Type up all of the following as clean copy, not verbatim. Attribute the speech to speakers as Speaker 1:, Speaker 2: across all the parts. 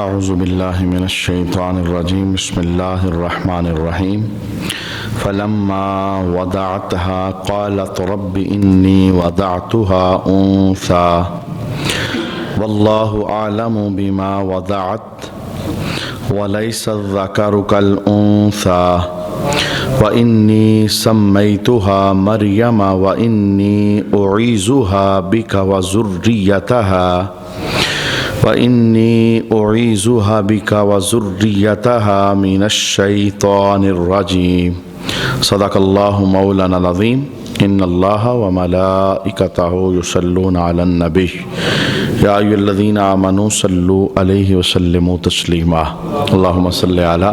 Speaker 1: اعوذ باللہ من الشیطان الرجیم بسم اللہ الرحمن الرحیم فلما وضعتها قالت رب انی وضعتها انثى واللہ اعلم بما وضعت وليس الذكر كالأنثى وإني سميتها مريم وإني أعيذها بك وذريتها من الشيطان الرجيم صدق الله مولانا العظيم إن الله وملائكته يصلون على النبي يا أيها الذين آمنوا صلوا عليه وسلموا تسليما اللهم صل على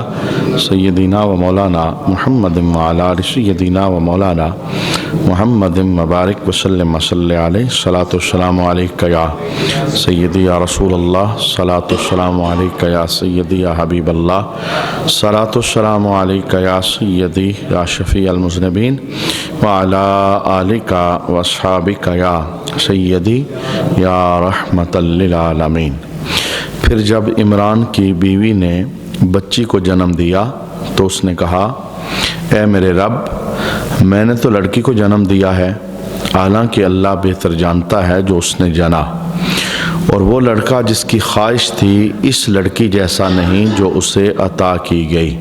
Speaker 1: سيدنا ومولانا محمد وعلى آل سيدنا ومولانا محمد مبارک وسلم وصلی علیہ صلاۃ والسلام علیک یا سیدی یا رسول اللہ صلاۃ والسلام علیک یا سیدی یا حبیب اللہ صلاۃ والسلام علیک یا سیدی یا شفیع المذنبین وعلی آلک واصحابک یا سیدی یا رحمت للعالمین۔ پھر جب عمران کی بیوی نے بچی کو جنم دیا تو اس نے کہا، اے میرے رب، میں نے تو لڑکی کو جنم دیا ہے، حالانکہ اللہ بہتر جانتا ہے جو اس نے جنا، اور وہ لڑکا جس کی خواہش تھی اس لڑکی جیسا نہیں جو اسے عطا کی گئی۔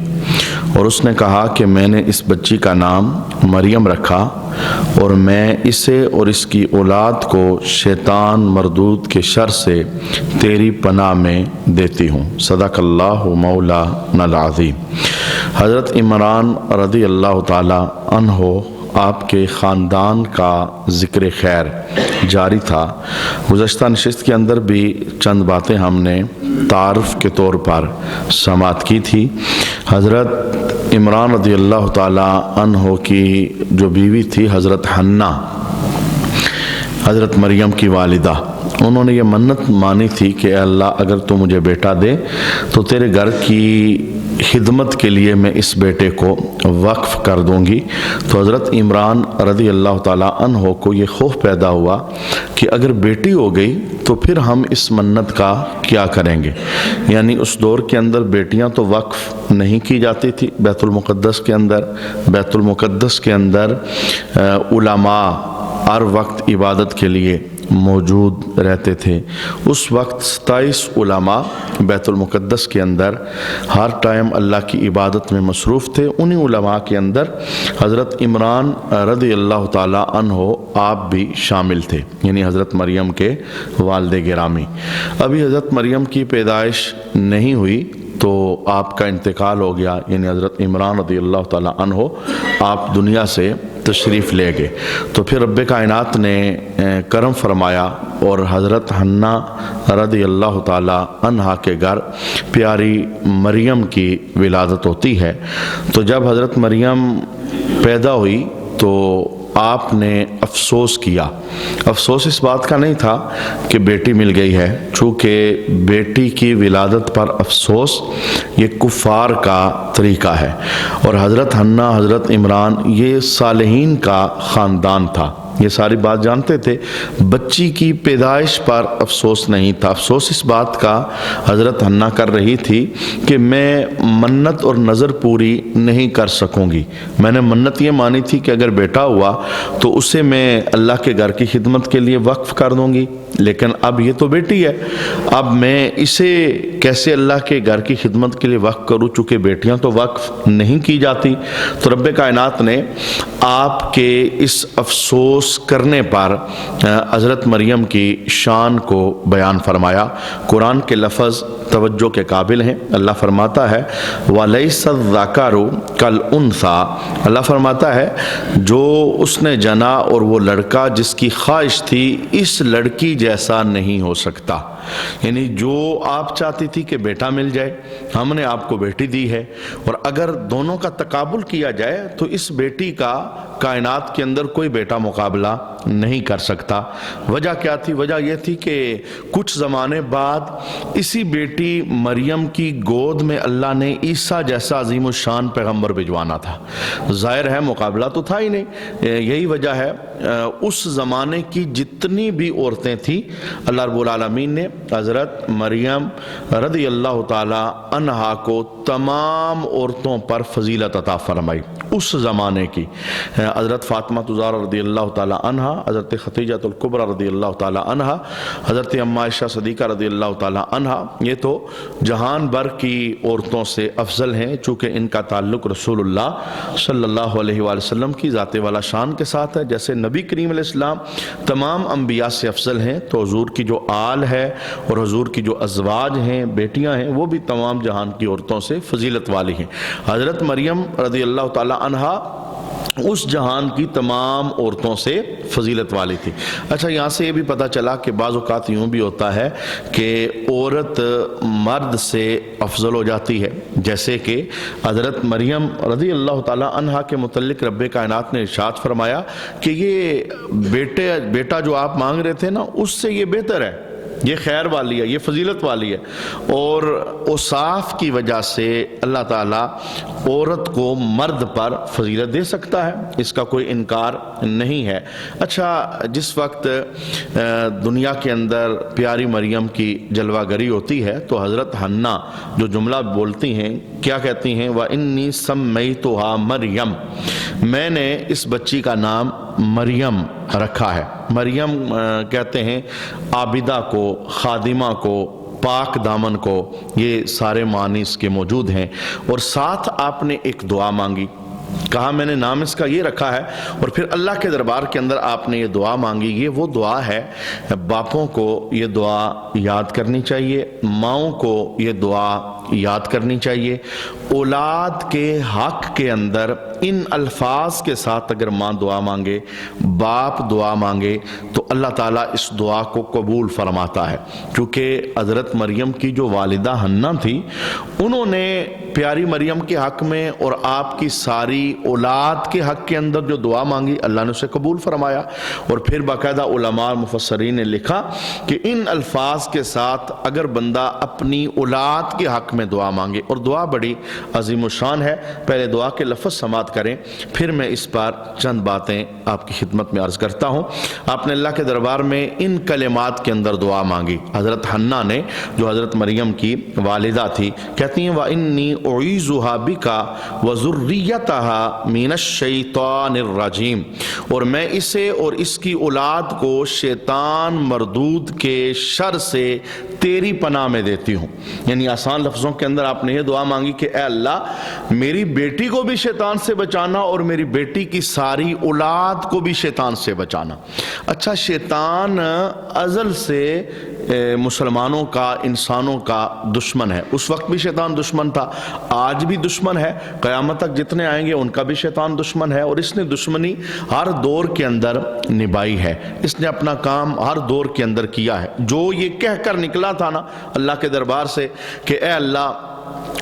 Speaker 1: اور اس نے کہا کہ میں نے اس بچی کا نام مریم رکھا، اور میں اسے اور اس کی اولاد کو شیطان مردود کے شر سے تیری پناہ میں دیتی ہوں۔ صدق اللہ مولانا العظیم۔ حضرت عمران رضی اللہ تعالی عنہ آپ کے خاندان کا ذکر خیر جاری تھا۔ گزشتہ نشست کے اندر بھی چند باتیں ہم نے تعارف کے طور پر سماعت کی تھی۔ حضرت عمران رضی اللہ تعالی عنہ کی جو بیوی تھی حضرت حنہ، حضرت مریم کی والدہ، انہوں نے یہ منت مانی تھی کہ اے اللہ اگر تو مجھے بیٹا دے تو تیرے گھر کی خدمت کے لیے میں اس بیٹے کو وقف کر دوں گی۔ تو حضرت عمران رضی اللہ تعالیٰ عنہ کو یہ خوف پیدا ہوا کہ اگر بیٹی ہو گئی تو پھر ہم اس منت کا کیا کریں گے۔ یعنی اس دور کے اندر بیٹیاں تو وقف نہیں کی جاتی تھی بیت المقدس کے اندر۔ بیت المقدس کے اندر علماء ہر وقت عبادت کے لیے موجود رہتے تھے۔ اس وقت 27 علماء بیت المقدس کے اندر ہر ٹائم اللہ کی عبادت میں مصروف تھے۔ انہی علماء کے اندر حضرت عمران رضی اللہ تعالی عنہ آپ بھی شامل تھے، یعنی حضرت مریم کے والد گرامی۔ ابھی حضرت مریم کی پیدائش نہیں ہوئی تو آپ کا انتقال ہو گیا، یعنی حضرت عمران رضی اللہ تعالی عنہ آپ دنیا سے تشریف لے گئے۔ تو پھر رب کائنات نے کرم فرمایا اور حضرت حنہ رضی اللہ تعالی عنہا کے گھر پیاری مریم کی ولادت ہوتی ہے۔ تو جب حضرت مریم پیدا ہوئی تو آپ نے افسوس کیا۔ افسوس اس بات کا نہیں تھا کہ بیٹی مل گئی ہے، چونکہ بیٹی کی ولادت پر افسوس یہ کفار کا طریقہ ہے، اور حضرت حنہ حضرت عمران یہ صالحین کا خاندان تھا، یہ ساری بات جانتے تھے۔ بچی کی پیدائش پر افسوس نہیں تھا، افسوس اس بات کا حضرت حنہ کر رہی تھی کہ میں منت اور نظر پوری نہیں کر سکوں گی۔ میں نے منت یہ مانی تھی کہ اگر بیٹا ہوا تو اسے میں اللہ کے گھر کی خدمت کے لیے وقف کر دوں گی، لیکن اب یہ تو بیٹی ہے، اب میں اسے کیسے اللہ کے گھر کی خدمت کے لیے وقف کروں، چونکہ بیٹیاں تو وقف نہیں کی جاتی۔ تو رب کائنات نے آپ کے اس افسوس کرنے پر حضرت مریم کی شان کو بیان فرمایا۔ قرآن کے لفظ توجہ کے قابل ہیں۔ اللہ فرماتا ہے وَلَيْسَ الذَّكَرُ كَالْأُنثَى، اللہ فرماتا ہے جو اس نے جنا اور وہ لڑکا جس کی خواہش تھی اس لڑکی جیسا نہیں ہو سکتا۔ یعنی جو آپ چاہتی تھی کہ بیٹا مل جائے، ہم نے آپ کو بیٹی دی ہے، اور اگر دونوں کا تقابل کیا جائے تو اس بیٹی کا کائنات کے اندر کوئی بیٹا مقابلہ نہیں کر سکتا۔ وجہ کیا تھی؟ وجہ یہ تھی کہ کچھ زمانے بعد اسی بیٹی مریم کی گود میں اللہ نے عیسیٰ جیسا عظیم الشان پیغمبر بھجوانا تھا۔ ظاہر ہے مقابلہ تو تھا ہی نہیں، یہی وجہ ہے اس زمانے کی جتنی بھی عورتیں تھیں اللہ رب العالمین نے حضرت مریم رضی اللہ تعالی عنہا کو تمام عورتوں پر فضیلت عطا فرمائی اس زمانے کی. حضرت فاطمہ الزہرا رضی اللہ تعالی عنہا، حضرت خدیجہ الکبریٰ رضی اللہ تعالی عنہا، حضرت ام عائشہ صدیقہ رضی اللہ تعالی عنہا، یہ تو جہان بھر کی عورتوں سے افضل ہیں، چونکہ ان کا تعلق رسول اللہ صلی اللہ علیہ وآلہ وسلم کی ذات والا شان کے ساتھ ہے. جیسے نبی کریم علیہ السلام تمام انبیاء سے افضل ہیں، تو حضور کی جو آل ہے اور حضور کی جو ازواج ہیں، بیٹیاں ہیں، وہ بھی تمام جہان کی عورتوں سے فضیلت والی ہیں. حضرت مریم رضی اللہ تعالی عنہا اس جہان کی تمام عورتوں سے فضیلت والی تھی. اچھا، یہاں سے یہ بھی پتہ چلا کہ بعض اوقات یوں بھی ہوتا ہے کہ عورت مرد سے افضل ہو جاتی ہے. جیسے کہ حضرت مریم رضی اللہ تعالی عنہا کے متعلق رب کائنات نے ارشاد فرمایا کہ یہ بیٹا جو آپ مانگ رہے تھے نا، اس سے یہ بہتر ہے، یہ خیر والی ہے، یہ فضیلت والی ہے. اور اوصاف کی وجہ سے اللہ تعالیٰ عورت کو مرد پر فضیلت دے سکتا ہے، اس کا کوئی انکار نہیں ہے. اچھا، جس وقت دنیا کے اندر پیاری مریم کی جلوہ گری ہوتی ہے تو حضرت حنا جو جملہ بولتی ہیں، کیا کہتی ہیں؟ وَإِنِّي سَمَّيْتُهَا مریم، میں نے اس بچی کا نام مریم رکھا ہے. مریم کہتے ہیں عابدہ کو، خادمہ کو، پاک دامن کو، یہ سارے معنی اس کے موجود ہیں. اور ساتھ آپ نے ایک دعا مانگی، کہا میں نے نام اس کا یہ رکھا ہے، اور پھر اللہ کے دربار کے اندر آپ نے یہ دعا مانگی. یہ وہ دعا ہے، باپوں کو یہ دعا یاد کرنی چاہیے، ماؤں کو یہ دعا یاد کرنی چاہیے. اولاد کے حق کے اندر ان الفاظ کے ساتھ اگر ماں دعا مانگے، باپ دعا مانگے، تو اللہ تعالیٰ اس دعا کو قبول فرماتا ہے. کیونکہ حضرت مریم کی جو والدہ حنا تھی، انہوں نے پیاری مریم کے حق میں اور آپ کی ساری اولاد کے حق کے اندر جو دعا مانگی، اللہ نے اسے قبول فرمایا. اور پھر باقاعدہ علماء مفسرین نے لکھا کہ ان الفاظ کے ساتھ اگر بندہ اپنی اولاد کے حق میں دعا مانگے، اور دعا بڑی عظیم الشان ہے، پہلے دعا کے لفظ سماعت کریں، پھر میں اس پر چند باتیں آپ کی خدمت میں عرض کرتا ہوں. آپ نے اللہ کے دربار میں ان کلمات کے اندر دعا مانگی. حضرت حنا نے، جو حضرت مریم کی والدہ تھی، کہتی ہیں وَإِنِّي أُعِيذُهَا بِكَ وَذُرِّيَّتَهَا مِنَ الشَّيْطَانِ الرَّجِيمِ، اور میں اسے اور اس کی اولاد کو شیطان مردود کے شر سے تیری پناہ میں دیتی ہوں. یعنی آسان لفظوں کے اندر آپ نے یہ دعا مانگی کہ اے اللہ، میری بیٹی کو بھی شیطان سے بچانا اور میری بیٹی کی ساری اولاد کو بھی شیطان سے بچانا. اچھا، شیطان ازل سے مسلمانوں کا، انسانوں کا دشمن ہے. اس وقت بھی شیطان دشمن تھا، آج بھی دشمن ہے، قیامت تک جتنے آئیں گے ان کا بھی شیطان دشمن ہے. اور اس نے دشمنی ہر دور کے اندر نبھائی ہے، اس نے اپنا کام ہر دور کے اندر کیا ہے. جو یہ کہہ کر نکلا تھا نا اللہ کے دربار سے کہ اے اللہ،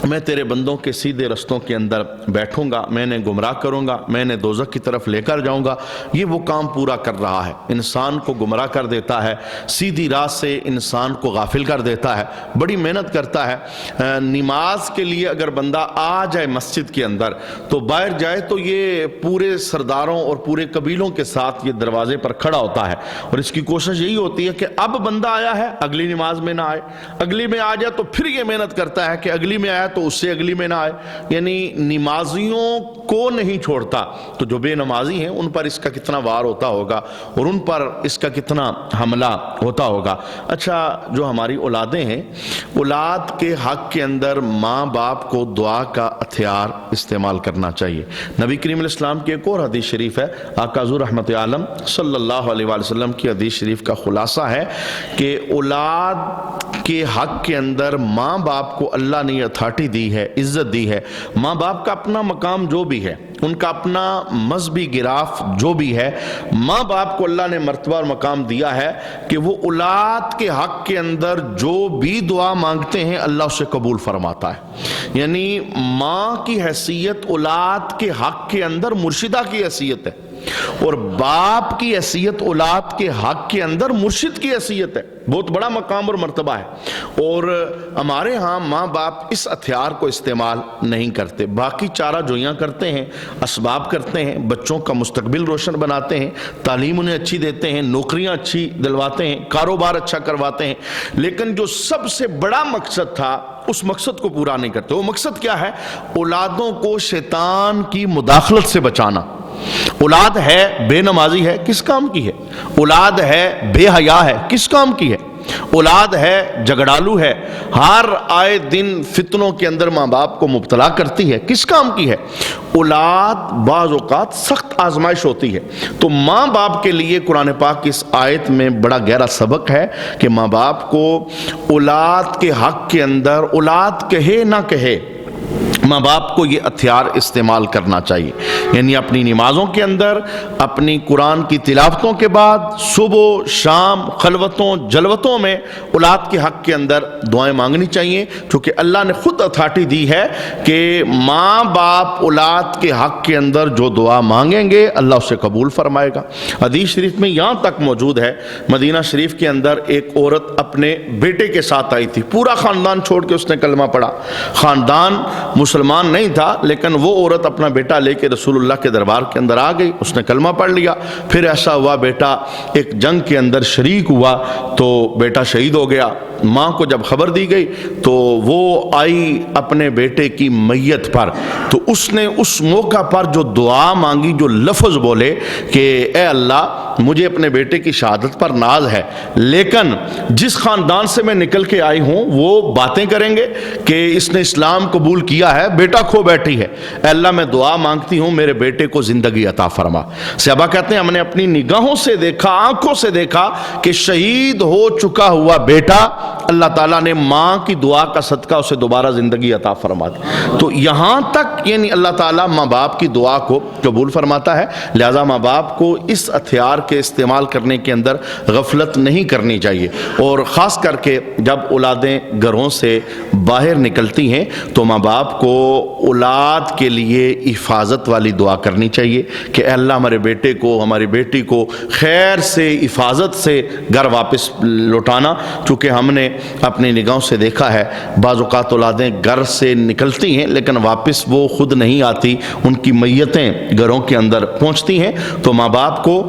Speaker 1: میں تیرے بندوں کے سیدھے رستوں کے اندر بیٹھوں گا، میں نے گمراہ کروں گا، میں نے دوزخ کی طرف لے کر جاؤں گا، یہ وہ کام پورا کر رہا ہے. انسان کو گمراہ کر دیتا ہے، سیدھی راہ سے انسان کو غافل کر دیتا ہے، بڑی محنت کرتا ہے. نماز کے لیے اگر بندہ آ جائے مسجد کے اندر تو باہر جائے تو یہ پورے سرداروں اور پورے قبیلوں کے ساتھ یہ دروازے پر کھڑا ہوتا ہے، اور اس کی کوشش یہی ہوتی ہے کہ اب بندہ آیا ہے اگلی نماز میں نہ آئے، اگلی میں آ جائے تو پھر یہ محنت کرتا ہے کہ اگلی میں آیا تو اس سے اگلی میں نہ آئے. یعنی نمازیوں کو نہیں چھوڑتا. تو جو بے نمازی ہیں ان پر اس کا کتنا وار ہوتا ہوگا اور ان پر اس کا کتنا حملہ ہوتا ہوگا. اچھا، جو ہماری اولادیں ہیں، اولاد کے حق کے اندر ماں باپ کو دعا کا ہتھیار استعمال کرنا چاہیے. نبی کریم علیہ السلام کی ایک اور حدیث شریف ہے، آقا حضور رحمت عالم صلی اللہ علیہ وآلہ وسلم کی حدیث شریف کا خلاصہ ہے کہ اولاد کے حق کے اندر ماں باپ کو اللہ نے اتھارٹی دی ہے، عزت دی ہے. ماں باپ کا اپنا مقام جو بھی ہے، ان کا اپنا مذہبی گراف جو بھی ہے، ماں باپ کو اللہ نے مرتبہ اور مقام دیا ہے کہ وہ اولاد کے حق کے اندر جو بھی دعا مانگتے ہیں اللہ اسے قبول فرماتا ہے. یعنی ماں کی حیثیت اولاد کے حق کے اندر مرشدہ کی حیثیت ہے. اور باپ کی حیثیت اولاد کے حق کے اندر مرشد کی حیثیت ہے، بہت بڑا مقام اور مرتبہ ہے۔ اور ہمارے ہاں ماں باپ اس ہتھیار کو استعمال نہیں کرتے، باقی چارہ جوئیاں کرتے ہیں، اسباب کرتے ہیں، بچوں کا مستقبل روشن بناتے ہیں، تعلیم انہیں اچھی دیتے ہیں، نوکریاں اچھی دلواتے ہیں، کاروبار اچھا کرواتے ہیں، لیکن جو سب سے بڑا مقصد تھا اس مقصد کو پورا نہیں کرتے۔ وہ مقصد کیا ہے؟ اولادوں کو شیطان کی مداخلت سے بچانا۔ اولاد ہے بے نمازی ہے، کس کام کی ہے؟ اولاد ہے بے حیا ہے، کس کام کی ہے؟ اولاد ہے جھگڑالو ہے، ہر آئے دن فتنوں کے اندر ماں باپ کو مبتلا کرتی ہے، کس کام کی ہے؟ اولاد بعض اوقات سخت آزمائش ہوتی ہے۔ تو ماں باپ کے لیے قرآن پاک کی اس آیت میں بڑا گہرا سبق ہے کہ ماں باپ کو اولاد کے حق کے اندر، اولاد کہے نہ کہے، ماں باپ کو یہ ہتھیار استعمال کرنا چاہیے، یعنی اپنی نمازوں کے اندر، اپنی قرآن کی تلاوتوں کے بعد، صبح شام خلوتوں جلوتوں میں اولاد کے حق کے اندر دعائیں مانگنی چاہیے، کیونکہ اللہ نے خود اتھارٹی دی ہے کہ ماں باپ اولاد کے حق کے اندر جو دعا مانگیں گے اللہ اسے قبول فرمائے گا۔ حدیث شریف میں یہاں تک موجود ہے، مدینہ شریف کے اندر ایک عورت اپنے بیٹے کے ساتھ آئی تھی، پورا خاندان چھوڑ کے اس نے کلمہ پڑھا، خاندان مسلمان نہیں تھا لیکن وہ عورت اپنا بیٹا لے کے رسول اللہ کے دربار کے اندر آ گئی، اس نے کلمہ پڑھ لیا۔ پھر ایسا ہوا بیٹا ایک جنگ کے اندر شریک ہوا تو بیٹا شہید ہو گیا۔ ماں کو جب خبر دی گئی تو وہ آئی اپنے بیٹے کی میت پر، تو اس نے اس موقع پر جو دعا مانگی، جو لفظ بولے کہ اے اللہ مجھے اپنے بیٹے کی شہادت پر ناز ہے، لیکن جس خاندان سے میں نکل کے آئی ہوں وہ باتیں کریں گے کہ اس نے اسلام قبول کیا ہے، بیٹا کھو بیٹھی ہے، اے اللہ میں دعا مانگتی ہوں میرے بیٹے کو زندگی عطا فرما۔ صحابہ کہتے ہیں ہم نے اپنی نگاہوں سے دیکھا، آنکھوں سے دیکھا کہ شہید ہو چکا ہوا بیٹا، اللہ تعالیٰ نے ماں کی دعا کا صدقہ اسے دوبارہ زندگی عطا فرما دی۔ تو یہاں تک یعنی اللہ تعالیٰ ماں باپ کی دعا کو قبول فرماتا ہے، لہذا ماں باپ کو اس ہتھیار کے استعمال کرنے کے اندر غفلت نہیں کرنی چاہیے، اور خاص کر کے جب اولادیں گھروں سے باہر نکلتی ہیں تو ماں باپ کو اولاد کے لیے حفاظت والی دعا کرنی چاہیے کہ اے اللہ ہمارے بیٹے کو، ہماری بیٹی کو خیر سے، حفاظت سے گھر واپس لوٹانا، چونکہ ہم نے اپنی نگاہوں سے دیکھا ہے بعض اوقات اولادیں گھر سے نکلتی ہیں لیکن واپس وہ خود نہیں آتی، ان کی میتیں گھروں کے اندر پہنچتی ہیں۔ تو ماں باپ کو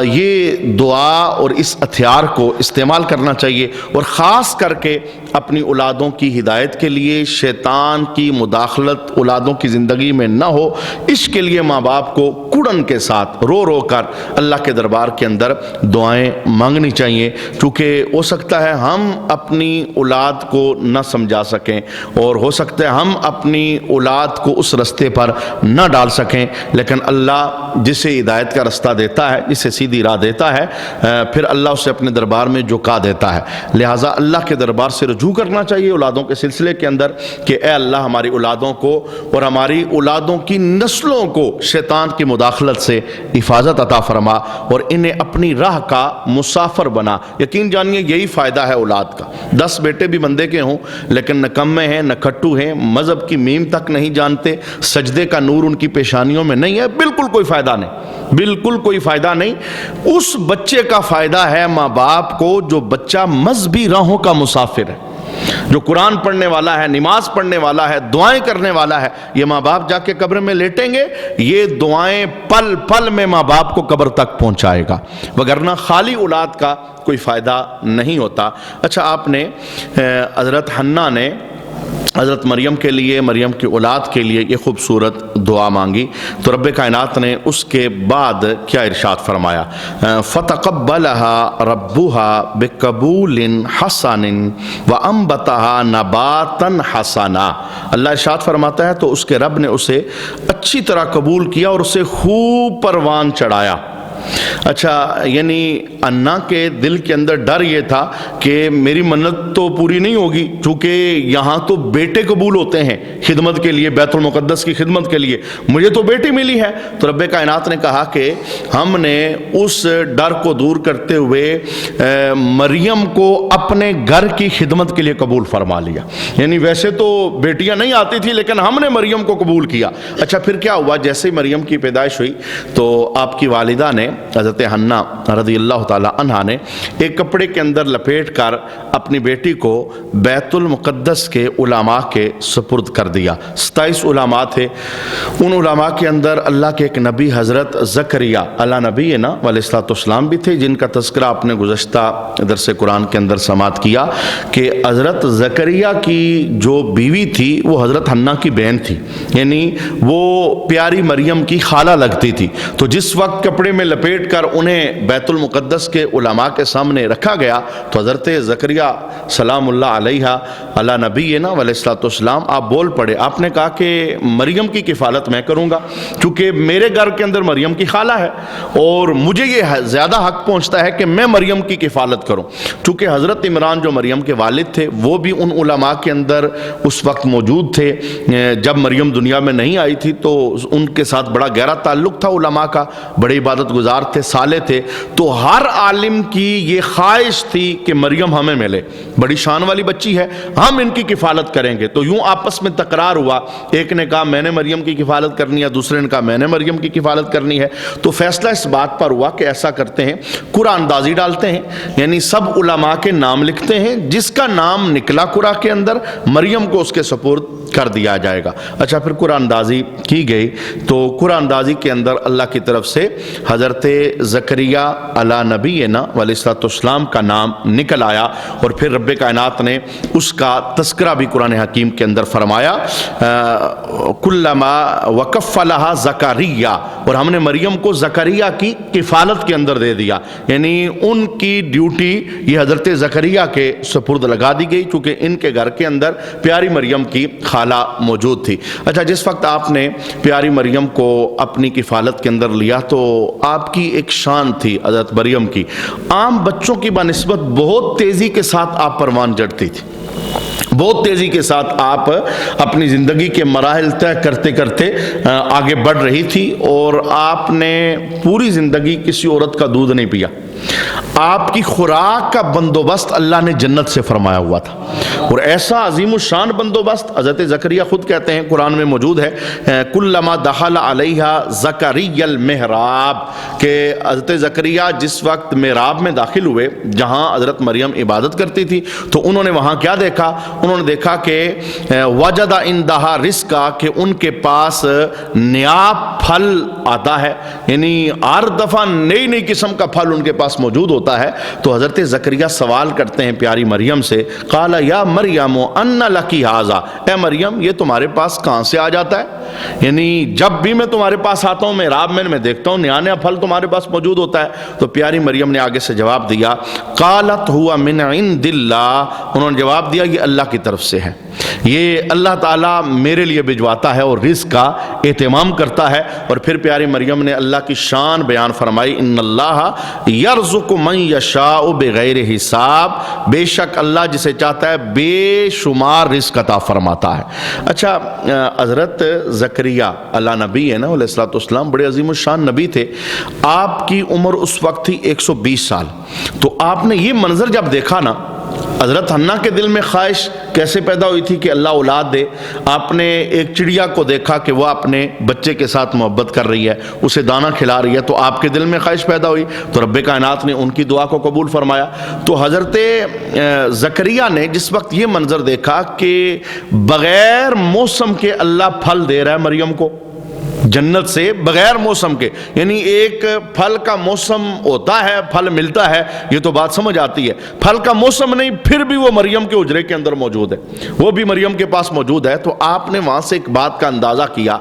Speaker 1: یہ دعا اور اس ہتھیار کو استعمال کرنا چاہیے، اور خاص کر کے اپنی اولادوں کی ہدایت کے لیے شیطان کی مداخلت اولادوں کی زندگی میں نہ ہو، اس کے لیے ماں باپ کو کڑن کے ساتھ رو رو کر اللہ کے دربار کے اندر دعائیں مانگنی چاہیے، کیونکہ ہو سکتا ہے ہم اپنی اولاد کو نہ سمجھا سکیں، اور ہو سکتا ہے ہم اپنی اولاد کو اس رستے پر نہ ڈال سکیں، لیکن اللہ جسے ہدایت کا رستہ دیتا ہے، جسے سیدھی راہ دیتا ہے، پھر اللہ اسے اپنے دربار میں جھکا دیتا ہے۔ لہٰذا اللہ کے دربار سے رجوع کرنا چاہیے اولادوں کے سلسلے کے اندر کہ اے اللہ ہماری اولادوں کو اور ہماری اولادوں کی نسلوں کو شیطان کی مداخلت سے حفاظت عطا فرما، اور انہیں اپنی راہ کا مسافر بنا۔ یقین جانیے یہی فائدہ ہے اولاد کا۔ 10 بیٹے بھی بندے کے ہوں لیکن نکمے ہیں، نکھٹو ہیں، مذہب کی میم تک نہیں جانتے، سجدے کا نور ان کی پیشانیوں میں نہیں ہے، بالکل کوئی فائدہ نہیں، بالکل کوئی فائدہ نہیں۔ اس بچے کا فائدہ ہے ماں باپ کو جو بچہ مذہبی راہوں کا مسافر ہے، جو قرآن پڑھنے والا ہے، نماز پڑھنے والا ہے، دعائیں کرنے والا ہے۔ یہ ماں باپ جا کے قبر میں لیٹیں گے، یہ دعائیں پل پل میں ماں باپ کو قبر تک پہنچائے گا، وگرنہ خالی اولاد کا کوئی فائدہ نہیں ہوتا۔ اچھا، آپ نے حضرت حنہ نے حضرت مریم کے لیے، مریم کی اولاد کے لیے یہ خوبصورت دعا مانگی، تو رب کائنات نے اس کے بعد کیا ارشاد فرمایا؟ فَتَقَبَّلَهَا رَبُّهَا بِقَبُولٍ حَسَنٍ وَأَنبَتَهَا نَبَاتًا حَسَنًا۔ اللہ ارشاد فرماتا ہے تو اس کے رب نے اسے اچھی طرح قبول کیا اور اسے خوب پروان چڑھایا۔ اچھا یعنی انا کے دل کے اندر ڈر یہ تھا کہ میری منت تو پوری نہیں ہوگی، چونکہ یہاں تو بیٹے قبول ہوتے ہیں خدمت کے لیے، بیت المقدس کی خدمت کے لیے، مجھے تو بیٹی ملی ہے۔ تو رب کائنات نے کہا کہ ہم نے اس ڈر کو دور کرتے ہوئے مریم کو اپنے گھر کی خدمت کے لیے قبول فرما لیا۔ یعنی ویسے تو بیٹیاں نہیں آتی تھی لیکن ہم نے مریم کو قبول کیا۔ اچھا پھر کیا ہوا؟ جیسے ہی مریم کی پیدائش ہوئی تو آپ کی والدہ نے، حضرت حنا رضی اللہ تعالی عنہا نے، ایک کپڑے کے اندر لپیٹ کر اپنی بیٹی کو بیت المقدس کے علماء کے سپرد کر دیا۔ 27 علماء تھے، ان علماء کے اندر اللہ کے ایک نبی حضرت زکریہ اللہ نبی نا علیہ السلام بھی تھے، جن کا تذکرہ آپ نے گزشتہ درس قرآن کے اندر سماعت کیا کہ حضرت زکریہ کی جو بیوی تھی وہ حضرت حنا کی بہن تھی، یعنی وہ پیاری مریم کی خالہ لگتی تھی۔ تو جس وقت کپڑے میں لپیٹ کر انہیں بیت المقدس کے علماء کے سامنے رکھا گیا تو حضرت زکریہ سلام اللہ علیہ اللہ نبی نا علیہ السلام آپ بول پڑے۔ آپ نے کہا کہ مریم کی کفالت میں کروں گا، چونکہ میرے گھر کے اندر مریم کی خالہ ہے اور مجھے یہ زیادہ حق پہنچتا ہے کہ میں مریم کی کفالت کروں، چونکہ حضرت عمران جو مریم کے والد تھے وہ بھی ان علماء کے اندر اس وقت موجود تھے جب مریم دنیا میں نہیں آئی تھی، تو ان کے ساتھ بڑا گہرا تعلق تھا علماء کا، بڑے عبادت گزار تھے، صالح تھے۔ تو ہر عالم کی یہ خواہش تھی کہ مریم ہمیں ملے، بڑی شان والی بچی ہے، ہم ان کی کفالت کریں گے۔ تو یوں آپس میں تکرار ہوا، ایک نے کہا میں نے مریم کی کفالت کرنی ہے، دوسرے نے کہا میں نے مریم کی کفالت کرنی ہے۔ تو فیصلہ اس بات پر ہوا کہ ایسا کرتے ہیں، قرآن اندازی ڈالتے ہیں، یعنی سب علماء کے نام لکھتے ہیں، جس کا نام نکلا قرآن کے اندر مریم کو اس کے سپرد کر دیا جائے گا۔ اچھا پھر قرآن اندازی کی گئی تو قرآن اندازی کے اندر اللہ کی طرف سے حضرت زکریہ علی نبینا علیہ السلام کا نام نکل آیا، اور پھر رب کائنات نے اس کا تذکرہ بھی قرآن حکیم کے اندر فرمایا، کلما وکفلھا زکریا، اور ہم نے مریم کو زکریا کی کفالت کے اندر دے دیا، یعنی ان کی ڈیوٹی یہ حضرت زکریا کے سپرد لگا دی گئی، چونکہ ان کے گھر کے اندر پیاری مریم کی خالہ موجود تھی۔ اچھا جس وقت آپ نے پیاری مریم کو اپنی کفالت کے اندر لیا تو آپ کی ایک شان تھی حضرت مریم کی، عام بچوں کی بنسبت بہت تیزی کے ساتھ آپ پروان چڑھتی تھی، بہت تیزی کے ساتھ آپ اپنی زندگی کے مراحل طے کرتے کرتے آگے بڑھ رہی تھی، اور آپ نے پوری زندگی کسی عورت کا دودھ نہیں پیا۔ آپ کی خوراک کا بندوبست اللہ نے جنت سے فرمایا ہوا تھا، اور ایسا عظیم الشان بندوبست حضرت زکریا خود کہتے ہیں، قرآن میں موجود ہے، کلما دخل علیہ زکریا المحراب، کہ حضرت زکریا جس وقت محراب میں داخل ہوئے جہاں حضرت مریم عبادت کرتی تھی، تو انہوں نے وہاں کیا دیکھا؟ انہوں نے دیکھا کہ وجد عندہا رزقا، کہ ان کے پاس نیا پھل آتا ہے، یعنی ہر دفعہ نئی نئی قسم کا پھل ان کے پاس موجود ہوتا ہے۔ تو حضرت زکریا سوال کرتے ہیں پیاری مریم سے، قال یا مریم ان لکی ھذا، اے مریم یہ تمہارے پاس کہاں سے آ جاتا ہے؟ یعنی جب بھی میں تمہارے پاس آتا ہوں محراب میں دیکھتا ہوں نیا نیا پھل تمہارے پاس موجود ہوتا ہے۔ تو پیاری مریم نے آگے سے جواب دیا، قالت ہوا من عند اللہ، انہوں نے جواب دیا یہ اللہ کی طرف سے ہے، یہ اللہ تعالیٰ میرے لیے بھجواتا ہے اور رزق کا اہتمام کرتا ہے۔ اور پھر پیاری مریم نے اللہ کی شان بیان فرمائی، ان اللہ یرزق من یشاء بغیر حساب، بے شک اللہ جسے چاہتا ہے بے شمار رزق عطا فرماتا ہے۔ اچھا حضرت زکریا اللہ نبی ہے نا علیہ السلام، بڑے عظیم الشان نبی تھے، آپ کی عمر اس وقت تھی 120 سال۔ تو آپ نے یہ منظر جب دیکھا نا، حضرت حنا کے دل میں خواہش کیسے پیدا ہوئی تھی کہ اللہ اولاد دے۔ آپ نے ایک چڑیا کو دیکھا کہ وہ اپنے بچے کے ساتھ محبت کر رہی ہے، اسے دانہ کھلا رہی ہے، تو آپ کے دل میں خواہش پیدا ہوئی، تو رب کائنات نے ان کی دعا کو قبول فرمایا۔ تو حضرت زکریا نے جس وقت یہ منظر دیکھا کہ بغیر موسم کے اللہ پھل دے رہا ہے مریم کو جنت سے، بغیر موسم کے، یعنی ایک پھل کا موسم ہوتا ہے، پھل ملتا ہے، یہ تو بات سمجھ آتی ہے، پھل کا موسم نہیں، پھر بھی وہ مریم کے حجرے کے اندر موجود ہے، وہ بھی مریم کے پاس موجود ہے۔ تو آپ نے وہاں سے ایک بات کا اندازہ کیا،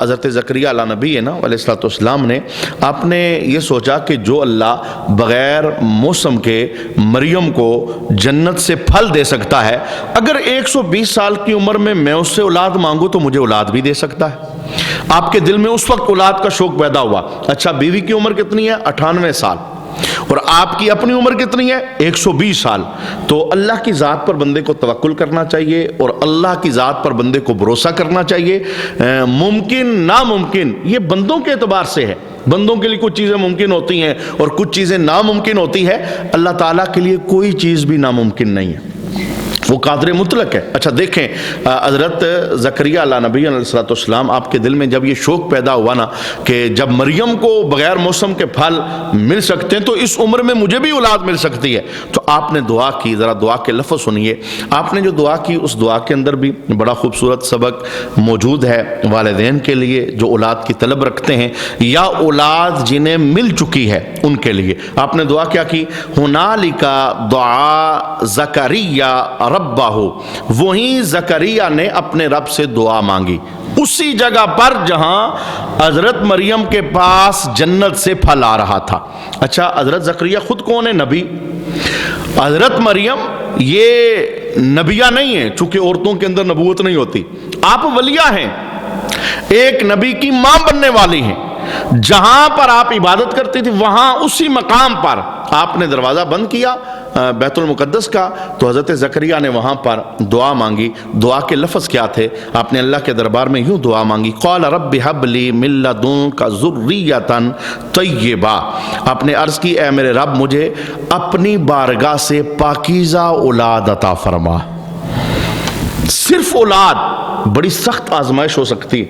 Speaker 1: حضرت زکریا علیہ نبی ہے نا علیہ السلام نے، آپ نے یہ سوچا کہ جو اللہ بغیر موسم کے مریم کو جنت سے پھل دے سکتا ہے، اگر 120 سال کی عمر میں اس سے اولاد مانگوں تو مجھے اولاد بھی دے سکتا ہے۔ آپ کے دل میں اس وقت اولاد کا شوق پیدا ہوا. اچھا بیوی کی عمر کتنی ہے؟ 98 سال. اور آپ کی اپنی عمر کتنی ہے؟ 120 سال. تو اللہ کی ذات پر بندے کو توکل کرنا چاہیے اور اللہ کی ذات پر بندے کو بھروسہ کرنا چاہیے. ممکن ناممکن یہ بندوں کے اعتبار سے ہے. بندوں کے لیے کچھ چیزیں ممکن ہوتی ہیں اور کچھ چیزیں ناممکن ہوتی ہے. اللہ تعالیٰ کے لیے کوئی چیز بھی ناممکن نہیں ہے، وہ قادر مطلق ہے. اچھا دیکھیں حضرت زکریا علیہ نبی علیہ الصلوۃ والسلام، آپ کے دل میں جب یہ شوق پیدا ہوا نا کہ جب مریم کو بغیر موسم کے پھل مل سکتے ہیں تو اس عمر میں مجھے بھی اولاد مل سکتی ہے، تو آپ نے دعا کی. ذرا دعا کے لفظ سنیے. آپ نے جو دعا کی اس دعا کے اندر بھی بڑا خوبصورت سبق موجود ہے والدین کے لیے جو اولاد کی طلب رکھتے ہیں یا اولاد جنہیں مل چکی ہے ان کے لیے. آپ نے دعا کیا کی؟ ہنالک دعا زکریا ربہ، وہیں زکریا نے اپنے رب سے دعا مانگی اسی جگہ پر جہاں حضرت مریم کے پاس جنت سے پھل آ رہا تھا. اچھا حضرت زکریا خود کون ہے؟ نبی. حضرت مریم یہ نبیہ نہیں ہے، چونکہ عورتوں کے اندر نبوت نہیں ہوتی. آپ ولیہ ہیں، ایک نبی کی ماں بننے والی ہیں. جہاں پر آپ عبادت کرتی تھی وہاں اسی مقام پر آپ نے دروازہ بند کیا بیت المقدس کا، تو حضرت زکریا نے وہاں پر دعا مانگی. دعا کے لفظ کیا تھے؟ آپ نے اللہ کے دربار میں یوں دعا مانگی، قال رب هب لی من لدنک ذریۃ طیبہ. آپ نے عرض کی اے میرے رب مجھے اپنی بارگاہ سے پاکیزہ اولاد عطا فرما. صرف اولاد بڑی سخت آزمائش ہو سکتی.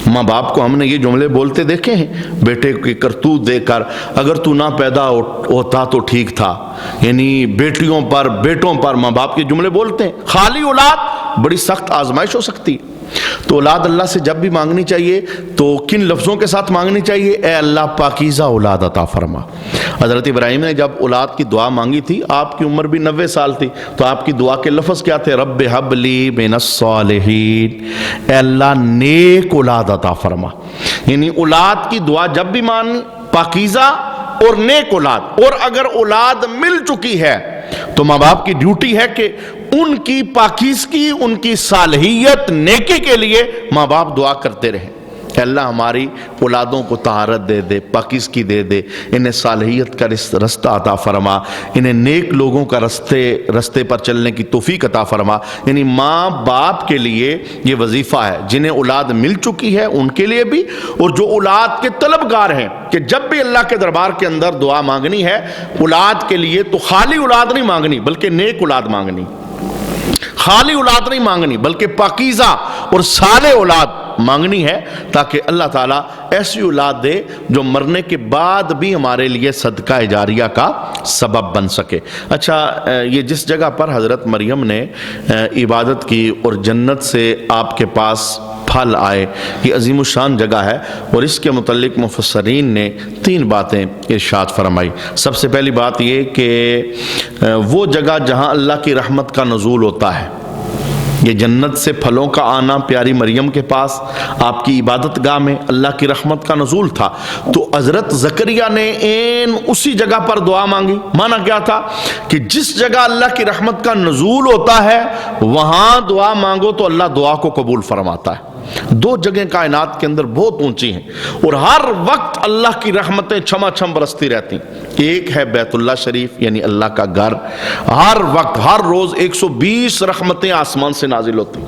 Speaker 1: ماں باپ کو ہم نے یہ جملے بولتے دیکھے ہیں بیٹے کی کرتوت دیکھ کر، اگر تو نہ پیدا ہوتا تو ٹھیک تھا. یعنی بیٹیوں پر بیٹوں پر ماں باپ کے جملے بولتے ہیں. خالی اولاد بڑی سخت آزمائش ہو سکتی. تو اولاد اللہ سے جب بھی مانگنی چاہیے تو کن لفظوں کے ساتھ مانگنی چاہیے؟ اے اللہ پاکیزہ اولاد عطا فرما. حضرت ابراہیم نے جب اولاد کی دعا مانگی تھی آپ کی عمر بھی 90 سال تھی، تو آپ کی دعا کے لفظ کیا تھے؟ رب ہب لی من الصالحین، اے اللہ نیک اولاد عطا فرما. یعنی اولاد کی دعا جب بھی مانگی پاکیزہ اور نیک اولاد. اور اگر اولاد مل چکی ہے تو ماں باپ کی ڈیوٹی ہے کہ ان کی پاکیزگی، ان کی صالحیت، نیکی کے لیے ماں باپ دعا کرتے رہیں. کہ اللہ ہماری اولادوں کو طہارت دے دے، پاکیزگی دے دے، انہیں صالحیت کا رستہ عطا فرما، انہیں نیک لوگوں کا رستے پر چلنے کی توفیق عطا فرما. یعنی ماں باپ کے لیے یہ وظیفہ ہے، جنہیں اولاد مل چکی ہے ان کے لیے بھی، اور جو اولاد کے طلبگار ہیں کہ جب بھی اللہ کے دربار کے اندر دعا مانگنی ہے اولاد کے لیے تو خالی اولاد نہیں مانگنی بلکہ نیک اولاد مانگنی. خالی اولاد نہیں مانگنی بلکہ پاکیزہ اور صالح اولاد مانگنی ہے، تاکہ اللہ تعالیٰ ایسی اولاد دے جو مرنے کے بعد بھی ہمارے لیے صدقہ جاریہ کا سبب بن سکے. اچھا یہ جس جگہ پر حضرت مریم نے عبادت کی اور جنت سے آپ کے پاس پھل آئے، یہ عظیم الشان جگہ ہے، اور اس کے متعلق مفسرین نے 3 باتیں ارشاد فرمائی. سب سے پہلی بات یہ کہ وہ جگہ جہاں اللہ کی رحمت کا نزول ہوتا ہے، یہ جنت سے پھلوں کا آنا پیاری مریم کے پاس آپ کی عبادت گاہ میں اللہ کی رحمت کا نزول تھا. تو حضرت زکریا نے اسی جگہ پر دعا مانگی. مانا کیا تھا کہ جس جگہ اللہ کی رحمت کا نزول ہوتا ہے وہاں دعا مانگو تو اللہ دعا کو قبول فرماتا ہے. 2 جگہیں کائنات کے اندر بہت اونچی ہیں اور ہر وقت اللہ کی رحمتیں چھما چھم برستی رہتی. ایک ہے بیت اللہ شریف یعنی اللہ کا گھر، ہر وقت ہر روز 120 رحمتیں آسمان سے نازل ہوتی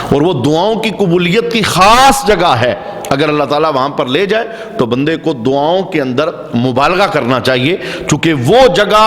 Speaker 1: اور وہ دعاؤں کی قبولیت کی خاص جگہ ہے. اگر اللہ تعالیٰ وہاں پر لے جائے تو بندے کو دعاؤں کے اندر مبالغہ کرنا چاہیے، چونکہ وہ جگہ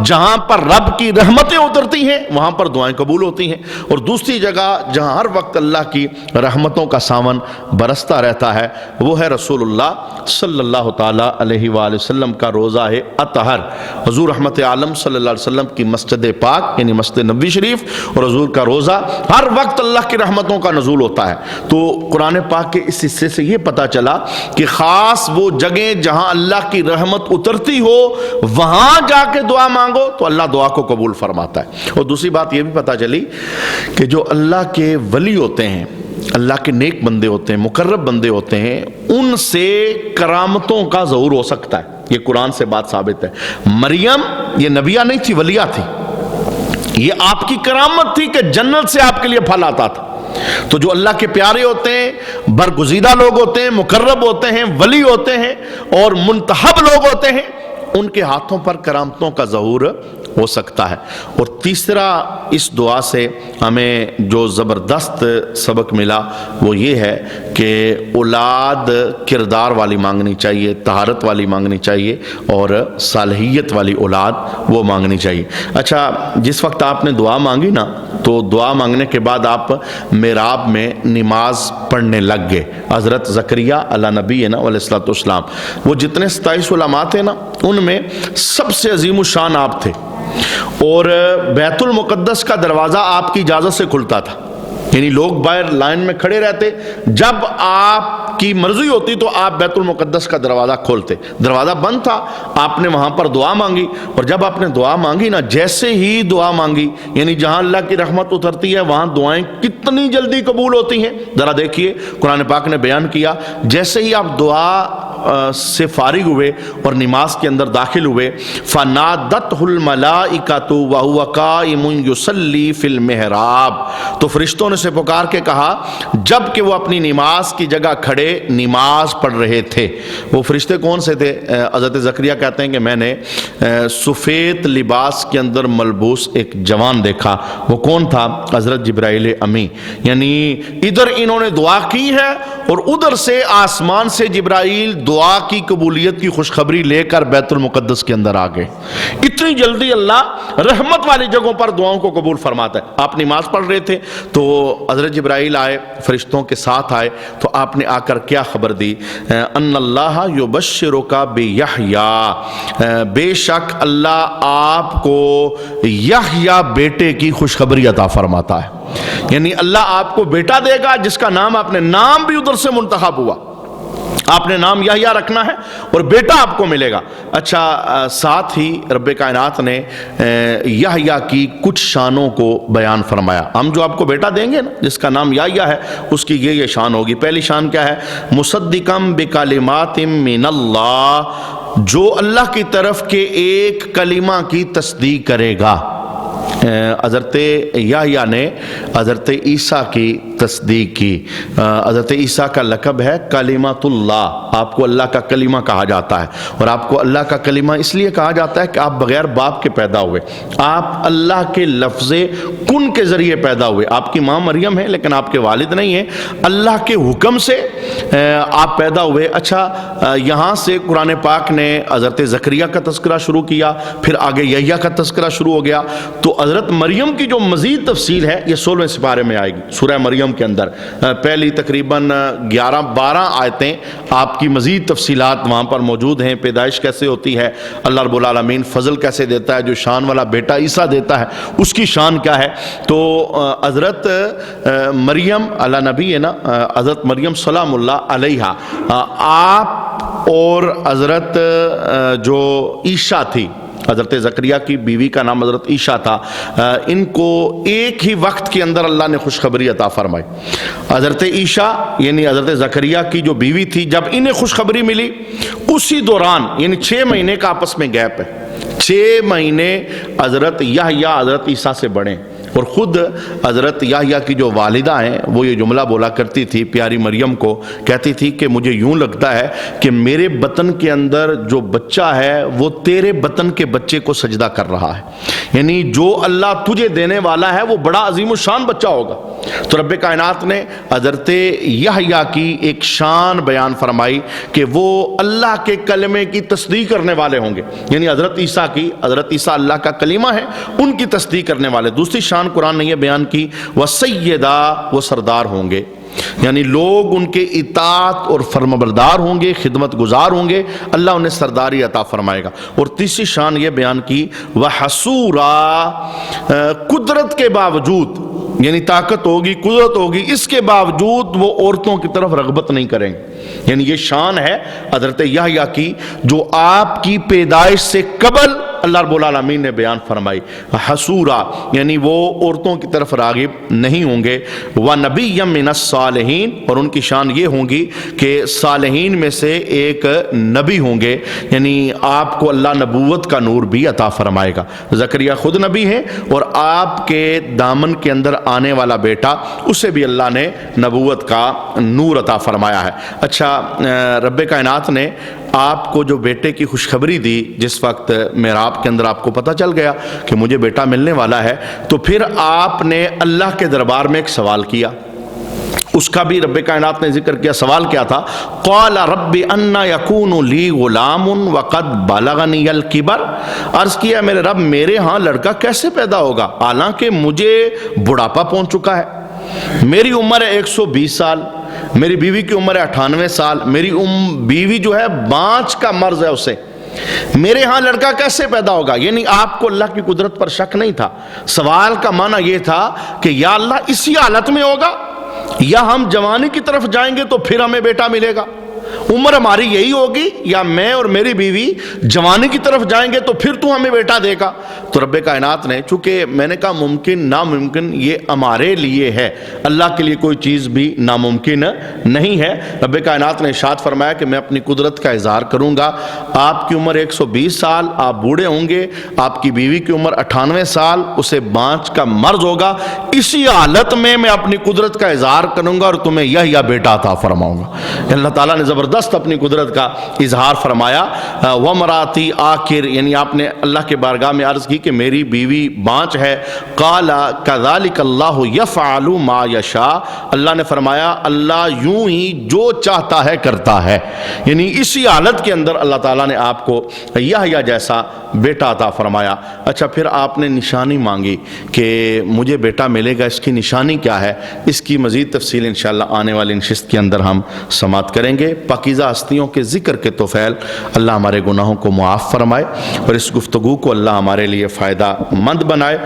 Speaker 1: جہاں پر رب کی رحمتیں اترتی ہیں وہاں پر دعائیں قبول ہوتی ہیں. اور دوسری جگہ جہاں ہر وقت اللہ کی رحمتوں کا ساون برستا رہتا ہے وہ ہے رسول اللہ صلی اللہ تعالیٰ علیہ وآلہ وسلم کا روضہ اطہر. حضور رحمت عالم صلی اللہ علیہ وسلم کی مسجد پاک یعنی مسجد نبوی شریف اور حضور کا روضہ، ہر وقت اللہ کی رحمتوں کا نزول ہوتا ہے. تو قرآن پاک کے اس حصے سے یہ پتا چلا کہ خاص وہ جگہ جہاں اللہ کی رحمت اترتی ہو وہاں جا کے دعا مانگو تو اللہ دعا کو قبول فرماتا ہے. اور دوسری بات یہ بھی پتا چلی کہ جو اللہ کے ولی ہوتے ہیں، اللہ کے نیک بندے ہوتے ہیں، مقرب بندے ہوتے ہیں، ان سے کرامتوں کا ظہور ہو سکتا ہے. یہ قرآن سے بات ثابت ہے. مریم یہ نبیہ نہیں تھی، ولیہ تھی. یہ آپ کی کرامت تھی کہ جنت سے آپ کے لیے پھل آتا تھا. تو جو اللہ کے پیارے ہوتے ہیں، برگزیدہ لوگ ہوتے ہیں، مقرب ہوتے ہیں، ولی ہوتے ہیں اور منتخب لوگ ہوتے ہیں، ان کے ہاتھوں پر کرامتوں کا ظہور ہو سکتا ہے۔ اور تیسرا اس دعا سے ہمیں جو زبردست سبق ملا وہ یہ ہے کہ اولاد کردار والی مانگنی چاہیے، طہارت والی مانگنی چاہیے اور صالحیت والی اولاد وہ مانگنی چاہیے۔ اچھا، جس وقت آپ نے دعا مانگی نا تو دعا مانگنے کے بعد آپ محراب میں نماز پڑھنے لگ گئے۔ حضرت زکریہ علیہ نبی ہے نا علیہ الصلوۃ والسلام، وہ جتنے 27 علماء تھے نا ان میں سب سے عظیم الشان آپ تھے، اور بیت المقدس کا دروازہ آپ کی اجازت سے کھلتا تھا، یعنی لوگ باہر لائن میں کھڑے رہتے، جب آپ کی مرضی ہوتی تو آپ بیت المقدس کا دروازہ کھولتے، دروازہ بند تھا، آپ نے وہاں پر دعا مانگی، اور جب آپ نے دعا مانگی نا، جیسے ہی دعا مانگی، یعنی جہاں اللہ کی رحمت اترتی ہے وہاں دعائیں کتنی جلدی قبول ہوتی ہیں، ذرا دیکھیے قرآن پاک نے بیان کیا، جیسے ہی آپ دعا سے فارغ ہوئے اور نماز کے اندر داخل ہوئے، فَنَادَتْهُ الْمَلَائِكَةُ وَهُوَ قَائِمٌ يُصَلِّي فِي الْمِحْرَابِ، تو فرشتوں نے سے پکار کے کہا جب کہ وہ اپنی نماز کی جگہ کھڑے نماز پڑھ رہے تھے۔ وہ فرشتے کون سے تھے؟ حضرت زکریا کہتے ہیں کہ میں نے سفید لباس کے اندر ملبوس ایک جوان دیکھا، وہ کون تھا؟ حضرت جبرائیل امی، یعنی ادھر انہوں نے دعا کی ہے اور ادھر سے آسمان سے جبرائیل دعا کی قبولیت کی خوشخبری لے کر بیت المقدس کے اندر آ گئے۔ اتنی جلدی اللہ رحمت والی جگہوں پر دعاؤں کو قبول فرماتا ہے۔ آپ نماز پڑھ رہے تھے تو حضرت جبرائیل آئے، فرشتوں کے ساتھ آئے، تو آپ نے آ کر کیا خبر دی؟ ان اللہ یبشرک بیحییٰ، بے شک اللہ آپ کو یحییٰ بیٹے کی خوشخبری عطا فرماتا ہے، یعنی اللہ آپ کو بیٹا دے گا جس کا نام آپ نے، نام بھی ادھر سے منتخب ہوا، آپ نے نام یحییٰ رکھنا ہے اور بیٹا آپ کو ملے گا۔ اچھا، ساتھ ہی رب کائنات نے یحییٰ کی کچھ شانوں کو بیان فرمایا۔ ہم جو آپ کو بیٹا دیں گے نا جس کا نام یحییٰ ہے، اس کی یہ شان ہوگی۔ پہلی شان کیا ہے؟ مصدقم بکلمات من اللہ، جو اللہ کی طرف کے ایک کلمہ کی تصدیق کرے گا۔ حضرت یحییٰ نے حضرت عیسیٰ کی تصدیق کی۔ حضرت عیسیٰ کا لقب ہے کلمۃ اللہ، آپ کو اللہ کا کلمہ کہا جاتا ہے، اور آپ کو اللہ کا کلمہ اس لیے کہا جاتا ہے کہ آپ بغیر باپ کے پیدا ہوئے، آپ اللہ کے لفظ کن کے ذریعے پیدا ہوئے۔ آپ کی ماں مریم ہے لیکن آپ کے والد نہیں ہیں، اللہ کے حکم سے آپ پیدا ہوئے۔ اچھا، یہاں سے قرآن پاک نے حضرت زکریا کا تذکرہ شروع کیا، پھر آگے یحییٰ کا تذکرہ شروع ہو گیا، تو حضرت مریم کی جو مزید تفصیل ہے یہ 16ویں سپارے میں آئے گی، سورہ مریم کے اندر پہلی تقریباً 11-12 آیتیں آپ کی مزید تفصیلات وہاں پر موجود ہیں۔ پیدائش کیسے ہوتی ہے، اللہ رب العالمین فضل کیسے دیتا ہے، جو شان والا بیٹا عیسیٰ دیتا ہے اس کی شان کیا ہے۔ تو حضرت مریم علیہ نبی ہے نا، حضرت مریم سلام اللہ علیہا، آپ اور حضرت جو عیسیٰ تھی، حضرت زکریا کی بیوی کا نام حضرت عیسیٰ تھا، ان کو ایک ہی وقت کے اندر اللہ نے خوشخبری عطا فرمائی۔ حضرت عیسیٰ یعنی حضرت زکریا کی جو بیوی تھی، جب انہیں خوشخبری ملی اسی دوران، یعنی 6 مہینے کا آپس میں گیپ ہے، 6 مہینے حضرت یحییٰ حضرت عیسیٰ سے بڑھے، اور خود حضرت یحییٰ کی جو والدہ ہیں وہ یہ جملہ بولا کرتی تھی پیاری مریم کو، کہتی تھی کہ مجھے یوں لگتا ہے کہ میرے بطن کے اندر جو بچہ ہے وہ تیرے بطن کے بچے کو سجدہ کر رہا ہے، یعنی جو اللہ تجھے دینے والا ہے وہ بڑا عظیم الشان بچہ ہوگا۔ تو رب کائنات نے حضرت یحییٰ کی ایک شان بیان فرمائی کہ وہ اللہ کے کلمے کی تصدیق کرنے والے ہوں گے، یعنی حضرت عیسیٰ کی، حضرت عیسیٰ اللہ کا کلمہ ہے، ان کی تصدیق کرنے والے۔ دوسری شان قرآن نے یہ بیان کی، وَسَيِّدًا، وہ سردار ہوں گے، یعنی لوگ ان کے اطاعت اور فرمانبردار ہوں گے، خدمت گزار ہوں گے، اللہ انہیں سرداری عطا فرمائے گا۔ اور تیسری شان یہ بیان کی، وَحَسُورًا، قدرت کے باوجود، یعنی طاقت ہوگی، قدرت ہوگی، اس کے باوجود وہ عورتوں کی طرف رغبت نہیں کریں گے، یعنی یہ شان ہے حضرت یحییٰ کی جو آپ کی پیدائش سے قبل اللہ رب العالمین نے بیان فرمائی، حسورا یعنی وہ عورتوں کی طرف راغب نہیں ہوں گے، وَنَبِيًّا مِّنَ الصَّالِحِينَ اور ان کی شان یہ ہوں گی کہ صالحین میں سے ایک نبی ہوں گے، یعنی آپ کو اللہ نبوت کا نور بھی عطا فرمائے گا۔ زکریا خود نبی ہیں اور آپ کے دامن کے اندر آنے والا بیٹا اسے بھی اللہ نے نبوت کا نور عطا فرمایا ہے۔ اچھا، رب کائنات نے آپ کو جو بیٹے کی خوشخبری دی، جس وقت محراب کے اندر آپ کو پتہ چل گیا کہ مجھے بیٹا ملنے والا ہے، تو پھر آپ نے اللہ کے دربار میں ایک سوال کیا، اس کا بھی رب کائنات نے ذکر کیا۔ سوال کیا تھا؟ قال رب انا یکون لی غلام وقد بلغنی الکبر، عرض کیا میرے رب میرے ہاں لڑکا کیسے پیدا ہوگا حالانکہ مجھے بڑھاپا پہنچ چکا ہے، میری عمر ہے 120 سال، میری بیوی کی عمر ہے 98 سال، میری بیوی جو ہے بانچ کا مرض ہے اسے، میرے ہاں لڑکا کیسے پیدا ہوگا؟ یعنی آپ کو اللہ کی قدرت پر شک نہیں تھا، سوال کا معنی یہ تھا کہ یا اللہ اسی حالت میں ہوگا، یا ہم جوانی کی طرف جائیں گے تو پھر ہمیں بیٹا ملے گا، عمر ہماری یہی ہوگی، یا میں اور میری بیوی جوانی کی طرف جائیں گے تو پھر تو ہمیں بیٹا دے گا۔ تو رب کائنات نے، چونکہ میں نے کہا ممکن ناممکن یہ ہمارے لیے ہے، اللہ کے لیے کوئی چیز بھی ناممکن نہیں ہے، رب کائنات نے ارشاد فرمایا کہ میں اپنی قدرت کا اظہار کروں گا۔ آپ کی عمر 120 سال، آپ بوڑھے ہوں گے، آپ کی بیوی کی عمر 98 سال، اسے بانچ کا مرض ہوگا، اسی حالت میں اپنی قدرت کا اظہار کروں گا اور تمہیں یحییٰ بیٹا عطا فرماؤں گا۔ اللہ تعالیٰ نے زبردست اپنی قدرت کا اظہار فرمایا۔ وَمَرَاتِي آخر، یعنی آپ نے اللہ کے بارگاہ میں عرض کی کہ میری بیوی بانچ ہے۔ قَالَ كَذَلِكَ اللَّهُ يَفْعَلُ مَا يَشَاءُ، اللہ نے فرمایا اللہ یوں ہی جو چاہتا ہے کرتا ہے، یعنی اسی حالت کے اندر اللہ تعالیٰ نے آپ کو یحییٰ جیسا بیٹا عطا فرمایا۔ اچھا، پھر آپ نے نشانی مانگی کہ مجھے بیٹا ملے گا، اس کی نشانی کیا ہے؟ اس کی مزید تفصیل انشاءاللہ آنے والی نشست کے اندر ہم سماعت کریں گے۔ پاکیزہ ہستیوں کے ذکر کے توفیل اللہ ہمارے گناہوں کو معاف فرمائے اور اس گفتگو کو اللہ ہمارے لیے فائدہ مند بنائے۔